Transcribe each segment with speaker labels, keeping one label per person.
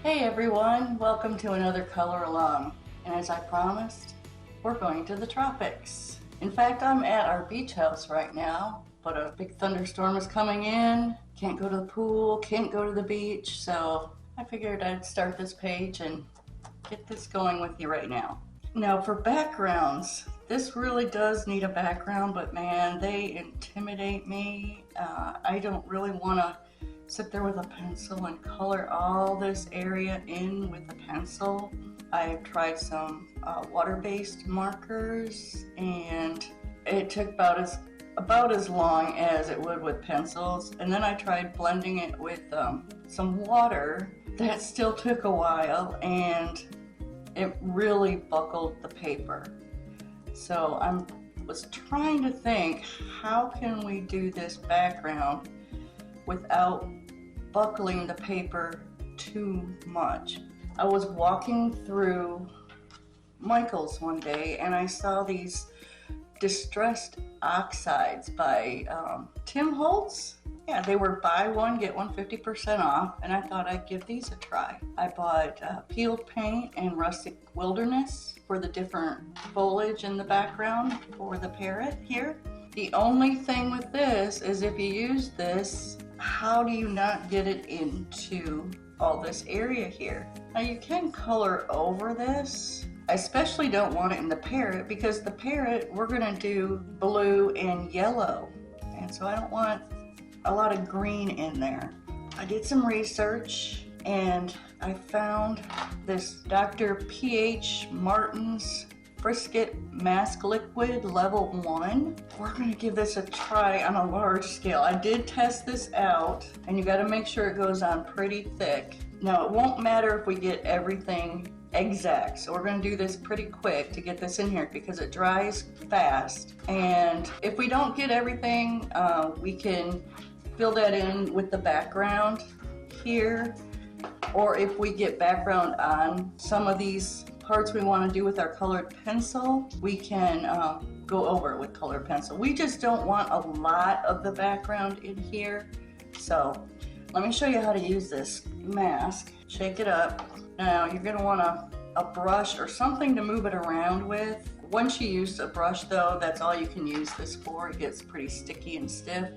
Speaker 1: Hey everyone, welcome to another color along. And as I promised, we're going to the tropics. In fact, I'm at our beach house right now, but a big thunderstorm is coming in. Can't go to the pool, can't go to the beach, so I figured I'd start this page and get this going with you right now. Now for backgrounds, this really does need a background, but man, they intimidate me. I don't really want to sit there with a pencil and color all this area in with a pencil. I've tried some water-based markers, and it took about as long as it would with pencils. And then I tried blending it with some water. That still took a while, and it really buckled the paper. So I was trying to think, how can we do this background without buckling the paper too much? I was walking through Michael's one day and I saw these distressed oxides by Tim Holtz. Yeah, they were buy one, get one 50% off, and I thought I'd give these a try. I bought peeled paint and Rustic Wilderness for the different foliage in the background for the parrot here. The only thing with this is if you use this, how do you not get it into all this area here? Now you can color over this. I especially don't want it in the parrot because the parrot, we're gonna do blue and yellow. And so I don't want a lot of green in there. I did some research and I found this Dr. P.H. Martin's Frisket Mask Liquid Level 1. We're gonna give this a try on a large scale. I did test this out, and you gotta make sure it goes on pretty thick. Now, it won't matter if we get everything exact, so we're gonna do this pretty quick to get this in here because it dries fast. And if we don't get everything, we can fill that in with the background here, or if we get background on some of these parts we want to do with our colored pencil, we can go over it with colored pencil. We just don't want a lot of the background in here. So let me show you how to use this mask. Shake it up. Now you're going to want a brush or something to move it around with. Once you use a brush though, that's all you can use this for. It gets pretty sticky and stiff.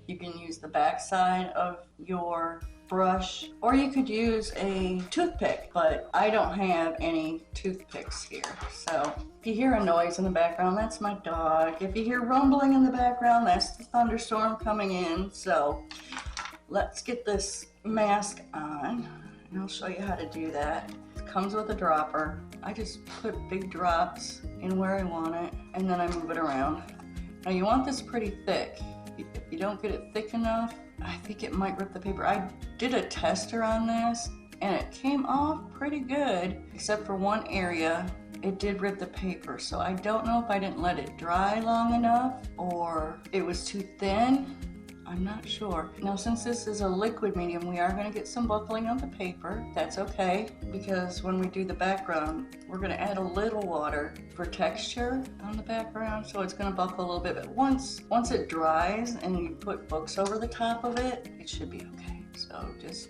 Speaker 1: You can use the back side of your brush, or you could use a toothpick, but I don't have any toothpicks here. So if you hear a noise in the background, that's my dog. If you hear rumbling in the background, that's the thunderstorm coming in. So let's get this mask on, and I'll show you how to do that. It comes with a dropper. I just put big drops in where I want it, and then I move it around. Now you want this pretty thick. If you don't get it thick enough, I think it might rip the paper. I did a tester on this and it came off pretty good, except for one area. It did rip the paper, so I don't know if I didn't let it dry long enough or it was too thin. I'm not sure. Now since this is a liquid medium, we are going to get some buckling on the paper. That's okay, because when we do the background, we're going to add a little water for texture on the background, so it's going to buckle a little bit. But once it dries and you put books over the top of it, it should be okay. So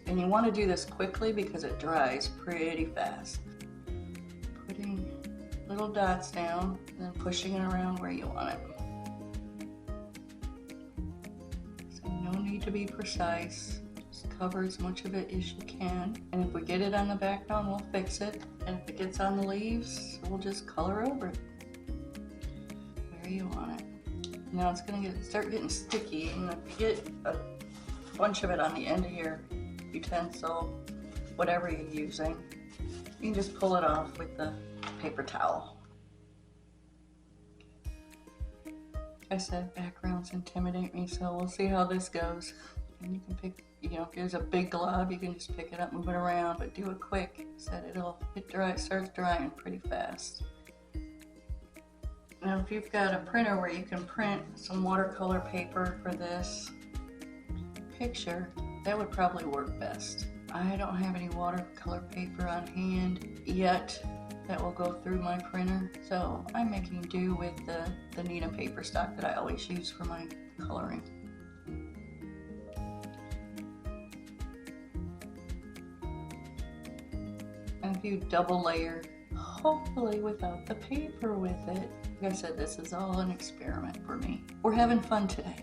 Speaker 1: and you want to do this quickly because it dries pretty fast. Putting little dots down and then pushing it around where you want it. No need to be precise. Just cover as much of it as you can. And if we get it on the background, we'll fix it. And if it gets on the leaves, we'll just color over it where you want it. Now it's going to start getting sticky, and if you get a bunch of it on the end of your utensil, whatever you're using, you can just pull it off with the paper towel. I said backgrounds intimidate me, so we'll see how this goes. And you can pick, if there's a big glob, you can just pick it up, move it around, but do it quick. So it starts drying pretty fast. Now if you've got a printer where you can print some watercolor paper for this picture, that would probably work best. I don't have any watercolor paper on hand yet that will go through my printer, so I'm making do with the Neenah paper stock that I always use for my coloring. you double layer, hopefully without the paper with it. Like I said, this is all an experiment for me. We're having fun today.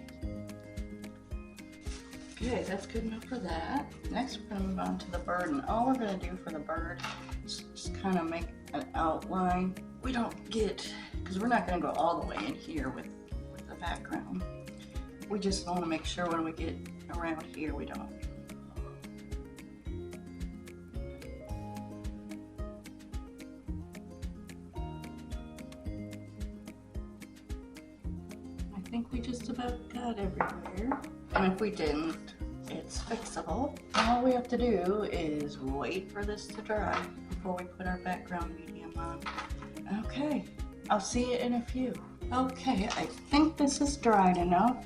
Speaker 1: Okay, that's good enough for that. Next, we're gonna move on to the bird, and all we're gonna do for the bird is just kind of make an outline. We don't get, because we're not gonna go all the way in here with the background. We just want to make sure when we get around here, we don't. I think we just about got everywhere. And if we didn't, it's fixable. All we have to do is wait for this to dry before we put our background medium on. Okay, I'll see you in a few. Okay, I think this is dried enough.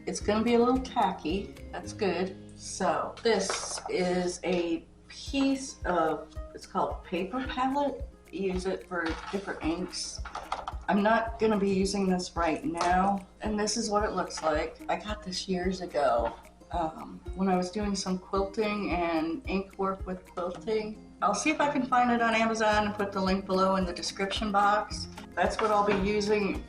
Speaker 1: It's gonna be a little tacky, that's good. So this is a piece of, it's called paper palette. You use it for different inks. I'm not gonna be using this right now, and this is what it looks like. I got this years ago when I was doing some quilting and ink work with quilting. I'll see if I can find it on Amazon and put the link below in the description box. That's what I'll be using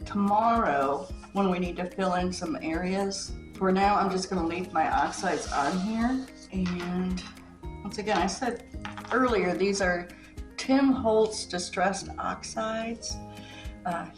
Speaker 1: tomorrow when we need to fill in some areas. For now, I'm just gonna leave my oxides on here. And once again, I said earlier, these are Tim Holtz Distressed Oxides.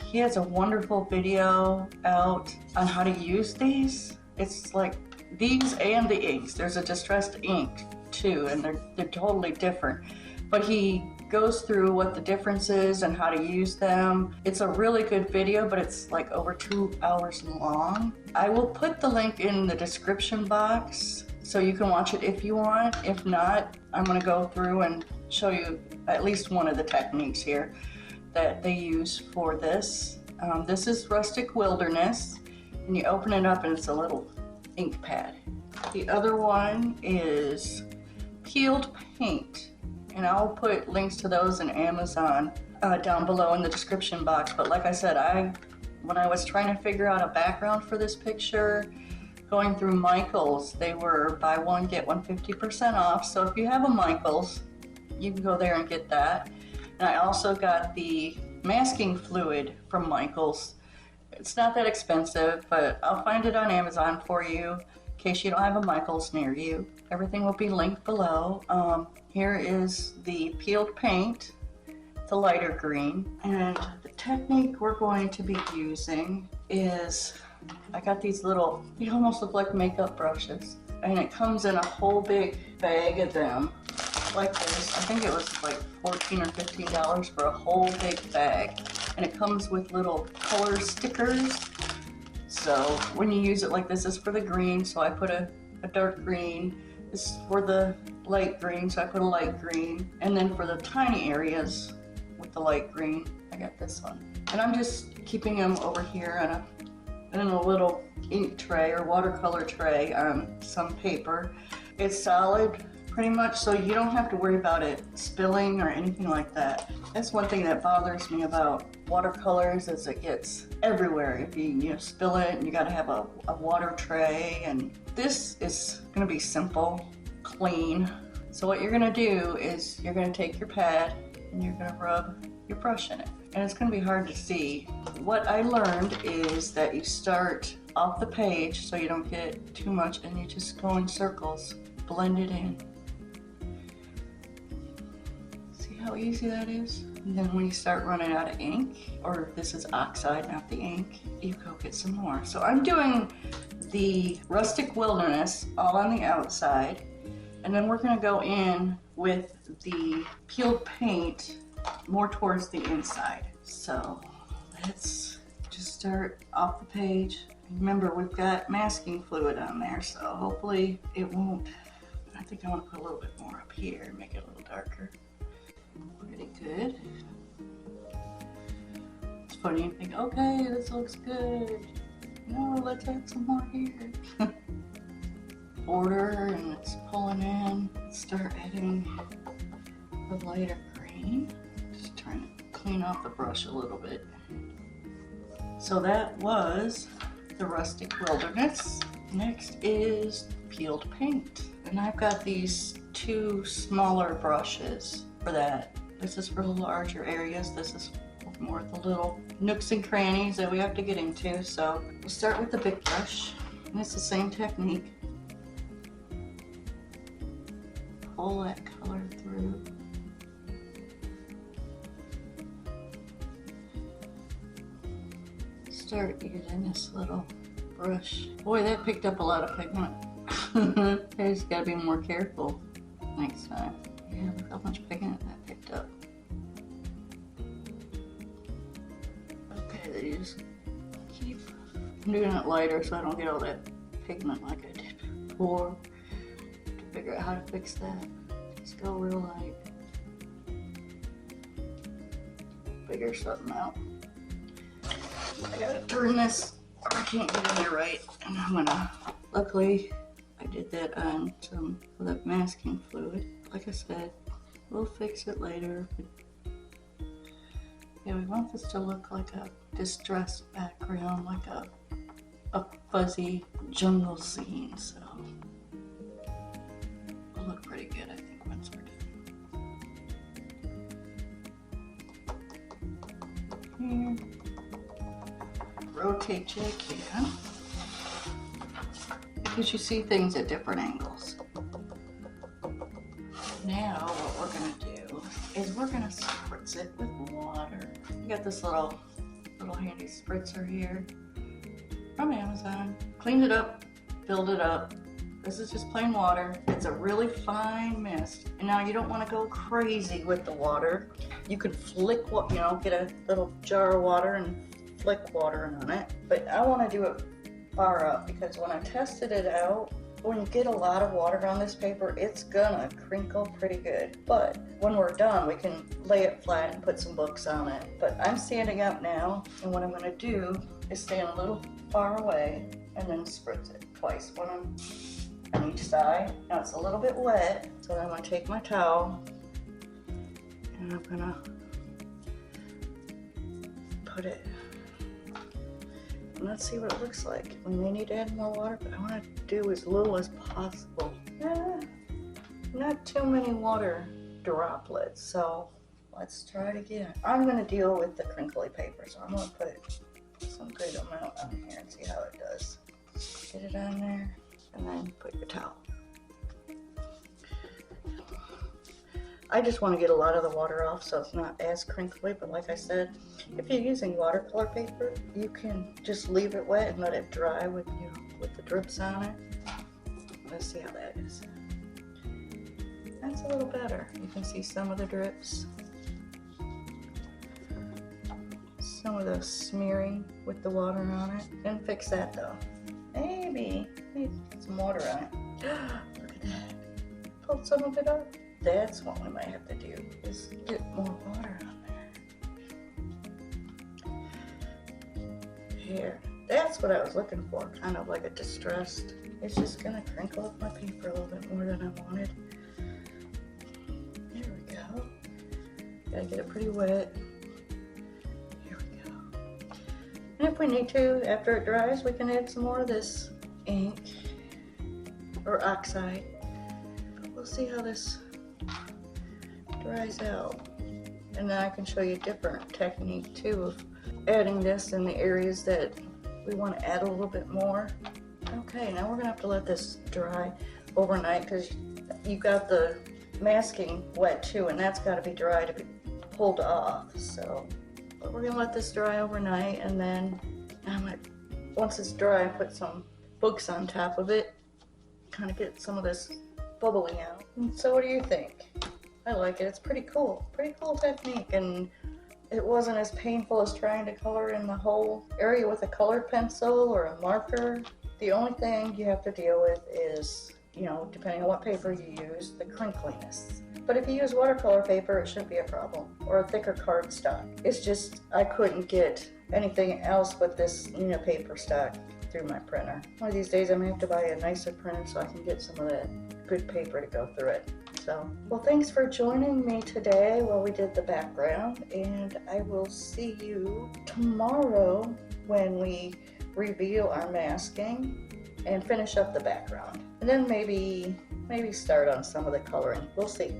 Speaker 1: He has a wonderful video out on how to use these. It's like these and the inks. There's a distressed ink too, and they're totally different. But he goes through what the difference is and how to use them. It's a really good video, but it's like over 2 hours long. I will put the link in the description box so you can watch it if you want. If not, I'm gonna go through and show you at least one of the techniques here that they use for this. This is Rustic Wilderness, and you open it up and it's a little ink pad. The other one is Peeled Paint, and I'll put links to those in Amazon down below in the description box. But like I said, when I was trying to figure out a background for this picture, going through Michaels, they were buy one, get one 50% off. So if you have a Michaels, you can go there and get that. And I also got the masking fluid from Michaels. It's not that expensive, but I'll find it on Amazon for you in case you don't have a Michaels near you. Everything will be linked below. Here is the peeled paint, the lighter green. And the technique we're going to be using is, I got these little, they almost look like makeup brushes. And it comes in a whole big bag of them, like this. I think it was like $14 or $15 for a whole big bag. And it comes with little color stickers. So when you use it like this is for the green, so I put a dark green. This is for the light green, so I put a light green. And then for the tiny areas with the light green, I got this one. And I'm just keeping them over here in a little ink tray or watercolor tray on some paper. It's solid pretty much, so you don't have to worry about it spilling or anything like that. That's one thing that bothers me about watercolors, is it gets everywhere. If you spill it, and you gotta have a water tray. And this is gonna be simple, clean. So what you're gonna do is you're gonna take your pad and you're gonna rub your brush in it. And it's gonna be hard to see. What I learned is that you start off the page so you don't get too much, and you just go in circles, blend it in. See how easy that is? And then when you start running out of ink, or this is Oxide, not the ink, you go get some more. So I'm doing the Rustic Wilderness all on the outside, and then we're gonna go in with the peeled paint more towards the inside. So let's just start off the page. Remember, we've got masking fluid on there, so hopefully it won't. I think I want to put a little bit more up here and make it a little darker. Pretty good. It's funny, you think, okay, this looks good. No, let's add some more here. Border, and it's pulling in. Let's start adding the lighter green. Just trying to clean off the brush a little bit. So that was the Rustic Wilderness. Next is peeled paint. And I've got these two smaller brushes. for that. This is for larger areas. This is for more the little nooks and crannies that we have to get into. So we'll start with the big brush, and it's the same technique. Pull that color through. Start using this little brush. Boy, that picked up a lot of pigment. I just gotta be more careful next time. Yeah, look how much pigment that picked up. Okay, then you just keep doing it lighter so I don't get all that pigment like I did before. To figure out how to fix that, just go real light. Figure something out. I gotta turn this, or I can't get in there right. And I'm gonna, luckily, I did that on some of that masking fluid. Like I said, we'll fix it later. Yeah, we want this to look like a distressed background, like a fuzzy jungle scene, so it'll look pretty good, I think, once we're done. Here. Rotate you can, because you see things at different angles. Now what we're gonna do is we're gonna spritz it with water. I got this little handy spritzer here from Amazon. Cleaned it up, filled it up. This is just plain water. It's a really fine mist. And now you don't want to go crazy with the water. You could flick what, get a little jar of water and flick water on it, but I want to do it far up because when I tested it out, when you get a lot of water on this paper, it's gonna crinkle pretty good. But when we're done, we can lay it flat and put some books on it. But I'm standing up now, and what I'm gonna do is stand a little far away and then spritz it twice, one on each side. Now it's a little bit wet, so I'm gonna take my towel and I'm gonna put it. Let's see what it looks like. We may need to add more water, but I want to do as little as possible. Not too many water droplets, so let's try it again. I'm going to deal with the crinkly paper, so I'm going to put some good amount on here and see how it does. Get it on there, and then put your towel. I just want to get a lot of the water off so it's not as crinkly, but like I said, if you're using watercolor paper, you can just leave it wet and let it dry with the drips on it. Let's see how that is. That's a little better. You can see some of the drips. Some of the smearing with the water on it. Didn't fix that though. Maybe put some water on it. Look at that. Pulled some of it up. That's what we might have to do, is get more water on there. Here, that's what I was looking for, kind of like a distressed. It's just gonna crinkle up my paper a little bit more than I wanted. There we go. Gotta get it pretty wet. Here we go. And if we need to, after it dries, we can add some more of this ink or Oxide. But we'll see how this dries out, and then I can show you a different technique too of adding this in the areas that we want to add a little bit more. Okay, now we're gonna have to let this dry overnight because you got the masking wet too, and that's got to be dry to be pulled off. So but we're gonna let this dry overnight, and then once it's dry, put some books on top of it, kind of get some of this bubbling out. So what do you think? I like it. It's pretty cool technique, and it wasn't as painful as trying to color in the whole area with a colored pencil or a marker. The only thing you have to deal with is, depending on what paper you use, the crinkliness. But if you use watercolor paper, it shouldn't be a problem, or a thicker cardstock. It's just I couldn't get anything else with this Neenah paper stock through my printer. One of these days I'm gonna have to buy a nicer printer so I can get some of that good paper to go through it. So, well, thanks for joining me today while we did the background, and I will see you tomorrow when we reveal our masking and finish up the background. And then maybe start on some of the coloring. We'll see.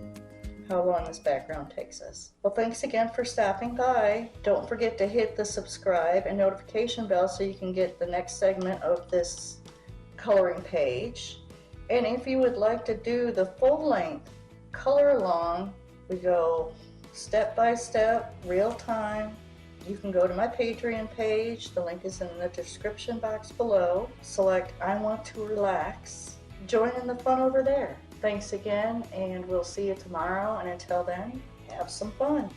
Speaker 1: how long this background takes us. Well, thanks again for stopping by. Don't forget to hit the subscribe and notification bell so you can get the next segment of this coloring page. And if you would like to do the full length color along, we go step by step, real time. You can go to my Patreon page. The link is in the description box below. Select I want to relax. Join in the fun over there. Thanks again, and we'll see you tomorrow. And until then, have some fun.